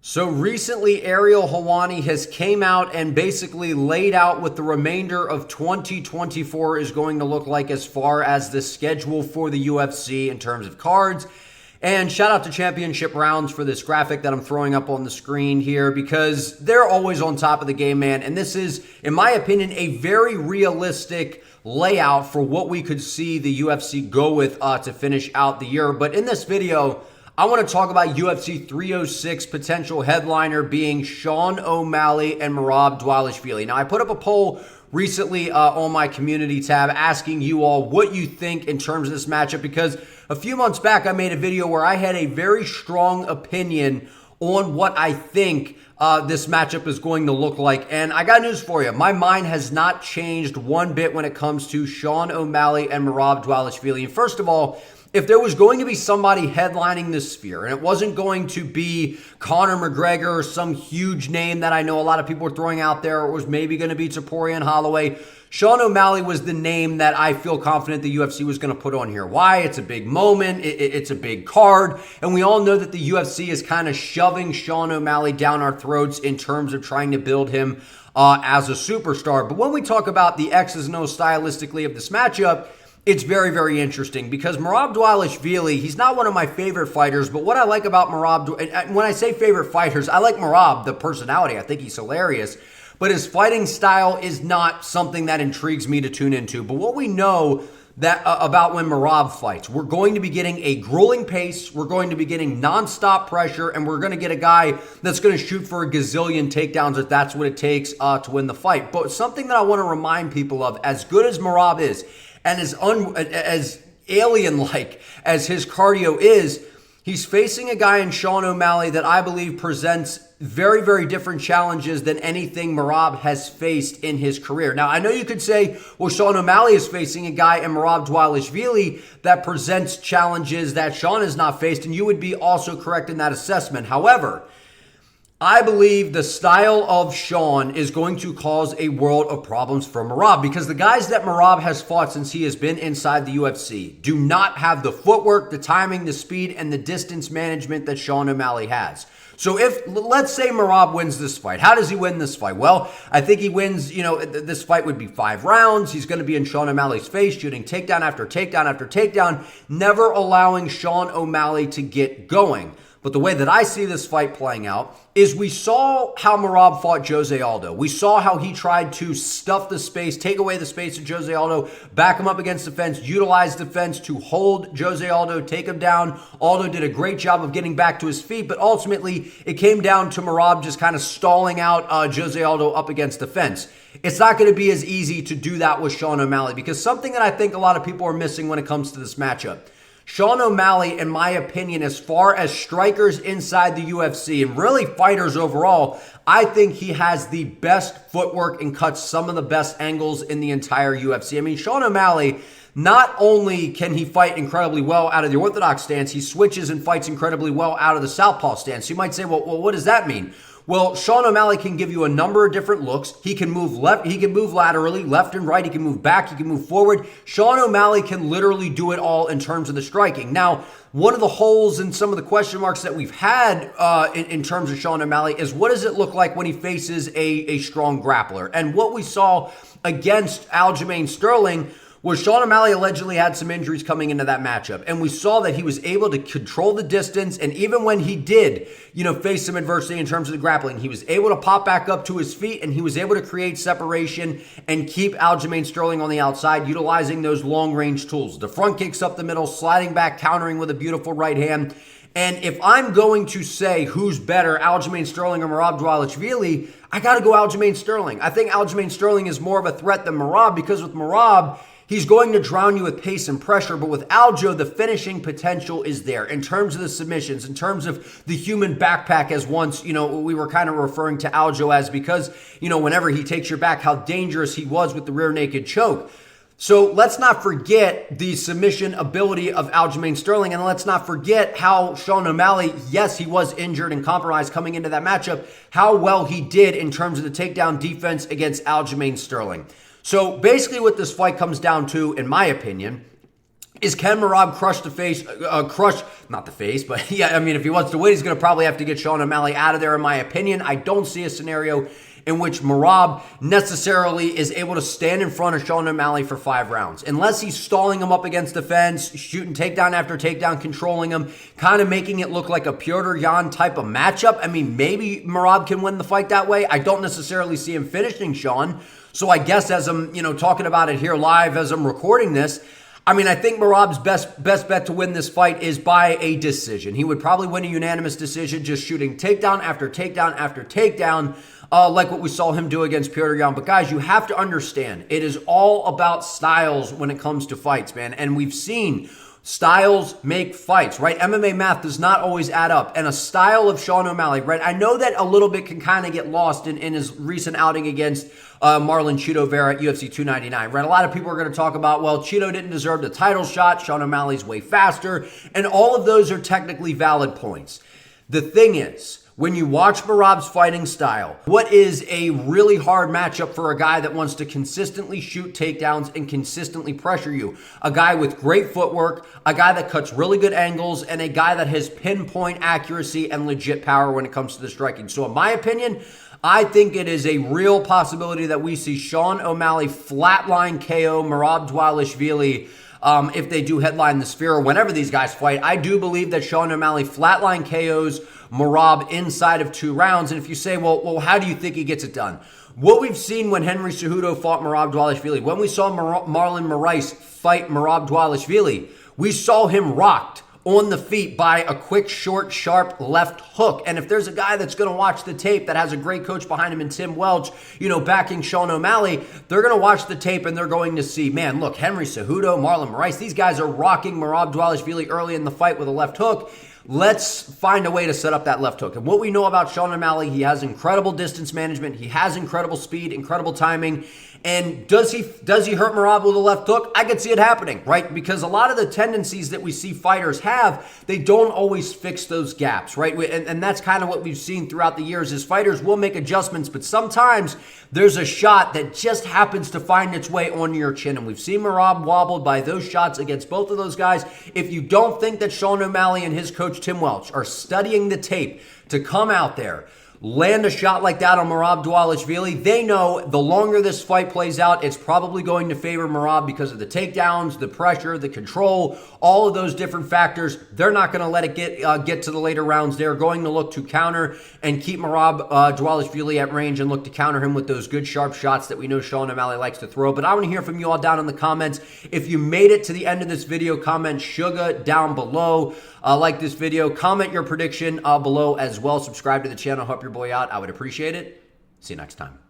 So recently, Ariel Helwani has came out and basically laid out what the remainder of 2024 is going to look like as far as the schedule for the UFC in terms of cards. And shout out to Championship Rounds for this graphic that I'm throwing up on the screen here because they're always on top of the game, man. And this is, in my opinion, a very realistic layout for what we could see the UFC go with to finish out the year. But in this video, I want to talk about UFC 306 potential headliner being Sean O'Malley and Merab Dvalishvili. Now, I put up a poll recently on my community tab asking you all what you think in terms of this matchup because a few months back I made a video where I had a very strong opinion on what I think this matchup is going to look like. And I got news for you. My mind has not changed one bit when it comes to Sean O'Malley and Merab Dvalishvili. And first of all, if there was going to be somebody headlining this sphere, and it wasn't going to be Conor McGregor or some huge name that I know a lot of people are throwing out there, or it was maybe going to be Topuria Holloway, Sean O'Malley was the name that I feel confident the UFC was going to put on here. Why? It's a big moment. It's a big card. And we all know that the UFC is kind of shoving Sean O'Malley down our throats in terms of trying to build him as a superstar. But when we talk about the X's and O's stylistically of this matchup, it's very, very interesting because Merab Dvalishvili, he's not one of my favorite fighters, but what I like about Merab, and when I say favorite fighters, I like Merab, the personality. I think he's hilarious, but his fighting style is not something that intrigues me to tune into. But what we know that about when Merab fights, we're going to be getting a grueling pace, we're going to be getting nonstop pressure, and we're going to get a guy that's going to shoot for a gazillion takedowns if that's what it takes to win the fight. But something that I want to remind people of, as good as Merab is, and as alien-like as his cardio is, he's facing a guy in Sean O'Malley that I believe presents very, very different challenges than anything Merab has faced in his career. Now, I know you could say, well, Sean O'Malley is facing a guy in Merab Dvalishvili that presents challenges that Sean has not faced, and you would be also correct in that assessment. However, I believe the style of Sean is going to cause a world of problems for Merab because the guys that Merab has fought since he has been inside the UFC do not have the footwork, the timing, the speed, and the distance management that Sean O'Malley has. So if, let's say Merab wins this fight, how does he win this fight? Well, I think he wins, this fight would be 5 rounds. He's going to be in Sean O'Malley's face, shooting takedown after takedown after takedown, never allowing Sean O'Malley to get going. But the way that I see this fight playing out is we saw how Merab fought Jose Aldo. We saw how he tried to stuff the space, take away the space of Jose Aldo, back him up against the fence, utilize the fence to hold Jose Aldo, take him down. Aldo did a great job of getting back to his feet, but ultimately it came down to Merab just kind of stalling out Jose Aldo up against the fence. It's not going to be as easy to do that with Sean O'Malley because something that I think a lot of people are missing when it comes to this matchup. Sean O'Malley, in my opinion, as far as strikers inside the UFC and really fighters overall, I think he has the best footwork and cuts some of the best angles in the entire UFC. I mean, Sean O'Malley, not only can he fight incredibly well out of the orthodox stance, he switches and fights incredibly well out of the southpaw stance. You might say, well, what does that mean? Well, Sean O'Malley can give you a number of different looks. He can move left, he can move laterally, left and right. He can move back, he can move forward. Sean O'Malley can literally do it all in terms of the striking. Now, one of the holes and some of the question marks that we've had in terms of Sean O'Malley is what does it look like when he faces a strong grappler? And what we saw against Aljamain Sterling was Sean O'Malley allegedly had some injuries coming into that matchup. And we saw that he was able to control the distance. And even when he did, face some adversity in terms of the grappling, he was able to pop back up to his feet and he was able to create separation and keep Aljamain Sterling on the outside, utilizing those long-range tools. The front kicks up the middle, sliding back, countering with a beautiful right hand. And if I'm going to say who's better, Aljamain Sterling or Merab Dvalishvili, I got to go Aljamain Sterling. I think Aljamain Sterling is more of a threat than Merab because with Merab, he's going to drown you with pace and pressure, but with Aljo, the finishing potential is there in terms of the submissions, in terms of the human backpack as once, we were kind of referring to Aljo as because, whenever he takes your back, how dangerous he was with the rear naked choke. So let's not forget the submission ability of Aljamain Sterling, and let's not forget how Sean O'Malley, yes, he was injured and compromised coming into that matchup, how well he did in terms of the takedown defense against Aljamain Sterling. So basically what this fight comes down to, in my opinion, is can Merab crush the face, not the face, but yeah, I mean, if he wants to win, he's going to probably have to get Sean O'Malley out of there, in my opinion. I don't see a scenario in which Merab necessarily is able to stand in front of Sean O'Malley for 5 rounds. Unless he's stalling him up against the fence, shooting takedown after takedown, controlling him, kind of making it look like a Petr Yan type of matchup. I mean, maybe Merab can win the fight that way. I don't necessarily see him finishing Sean. So I guess as I'm, talking about it here live as I'm recording this, I mean, I think Merab's best bet to win this fight is by a decision. He would probably win a unanimous decision, just shooting takedown after takedown after takedown, like what we saw him do against Petr Yan. But guys, you have to understand, it is all about styles when it comes to fights, man. And we've seen styles make fights, right? MMA math does not always add up. And a style of Sean O'Malley, right? I know that a little bit can kind of get lost in his recent outing against Marlon Chito Vera at UFC 299, right? A lot of people are going to talk about, well, Chito didn't deserve the title shot. Sean O'Malley's way faster. And all of those are technically valid points. The thing is, when you watch Merab's fighting style, what is a really hard matchup for a guy that wants to consistently shoot takedowns and consistently pressure you? A guy with great footwork, a guy that cuts really good angles, and a guy that has pinpoint accuracy and legit power when it comes to the striking. So in my opinion, I think it is a real possibility that we see Sean O'Malley flatline KO Merab Dvalishvili if they do headline the Sphere or whenever these guys fight. I do believe that Sean O'Malley flatline KOs Merab inside of 2 rounds. And if you say, well, how do you think he gets it done? What we've seen when Henry Cejudo fought Merab Dvalishvili, when we saw Marlon Moraes fight Merab Dvalishvili, we saw him rocked on the feet by a quick, short, sharp left hook. And if there's a guy that's going to watch the tape that has a great coach behind him in Tim Welch, backing Sean O'Malley, they're going to watch the tape and they're going to see, man, look, Henry Cejudo, Marlon Moraes, these guys are rocking Merab Dvalishvili early in the fight with a left hook. Let's find a way to set up that left hook. And what we know about Sean O'Malley, he has incredible distance management. He has incredible speed, incredible timing. And does he hurt Merab with a left hook? I could see it happening, right? Because a lot of the tendencies that we see fighters have, they don't always fix those gaps, right? And that's kind of what we've seen throughout the years is fighters will make adjustments, but sometimes there's a shot that just happens to find its way onto your chin. And we've seen Merab wobbled by those shots against both of those guys. If you don't think that Sean O'Malley and his coach Tim Welch are studying the tape to come out there, land a shot like that on Merab Dvalishvili, they know the longer this fight plays out, it's probably going to favor Merab because of the takedowns, the pressure, the control, all of those different factors. They're not going to let it get to the later rounds. They're going to look to counter and keep Merab Dvalishvili at range and look to counter him with those good sharp shots that we know Sean O'Malley likes to throw. But I want to hear from you all down in the comments. If you made it to the end of this video, comment Sugar down below. Like this video, comment your prediction below as well. Subscribe to the channel, help your boy out. I would appreciate it. See you next time.